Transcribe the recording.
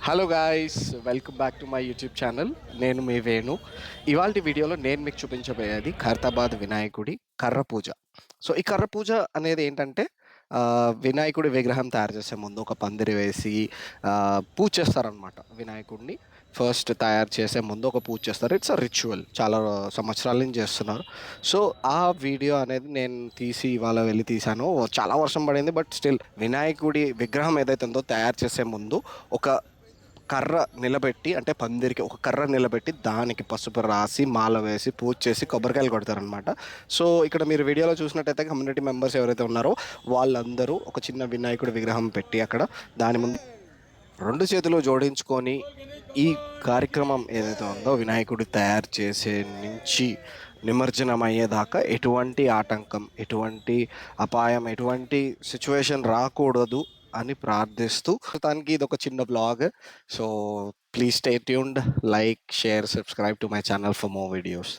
Hello guys, welcome back to my YouTube channel. నేను మీ వేణు. ఇవాల్టి వీడియోలో నేను మీకు చూపించబోయేది ఖైరతాబాద్ వినాయకుడి కర్ర పూజ. సో, ఈ కర్ర పూజ అనేది ఏంటంటే వినాయకుడి విగ్రహం తయారు చేసే ముందు ఒక పందిరి వేసి పూజ చేస్తారనమాట. వినాయకుడిని ఫస్ట్ తయారు చేసే ముందు ఒక పూజ చేస్తారు. It's a ritual. చాలా సంవత్సరాల నుంచి చేస్తున్నారు. సో, ఆ వీడియో అనేది నేను తీసి ఇవాళ వెళ్లి తీశాను. చాలా వర్షం పడింది. బట్ స్టిల్ వినాయకుడి విగ్రహం ఏదైతే ఉందో తయారు చేసే ముందు ఒక కర్ర నిలబెట్టి, అంటే పందిరికి ఒక కర్ర నిలబెట్టి దానికి పసుపు రాసి, మాల వేసి, పూజ చేసి, కొబ్బరికాయలు కొడతారనమాట. సో, ఇక్కడ మీరు వీడియోలో చూసినట్టయితే కమ్యూనిటీ మెంబర్స్ ఎవరైతే ఉన్నారో వాళ్ళందరూ ఒక చిన్న వినాయకుడి విగ్రహం పెట్టి అక్కడ దాని ముందు 2 చేతులు జోడించుకొని ఈ కార్యక్రమం ఏదైతే ఉందో వినాయకుడి తయారు చేసే నుంచి నిమజ్జనం అయ్యేదాకా ఎటువంటి ఆటంకం, ఎటువంటి అపాయం, ఎటువంటి సిచ్యువేషన్ రాకూడదు అని ప్రార్థిస్తూ ప్రస్తుతానికి ఇదొక చిన్న blog. So, please stay tuned. Like, share, subscribe to my channel for more videos.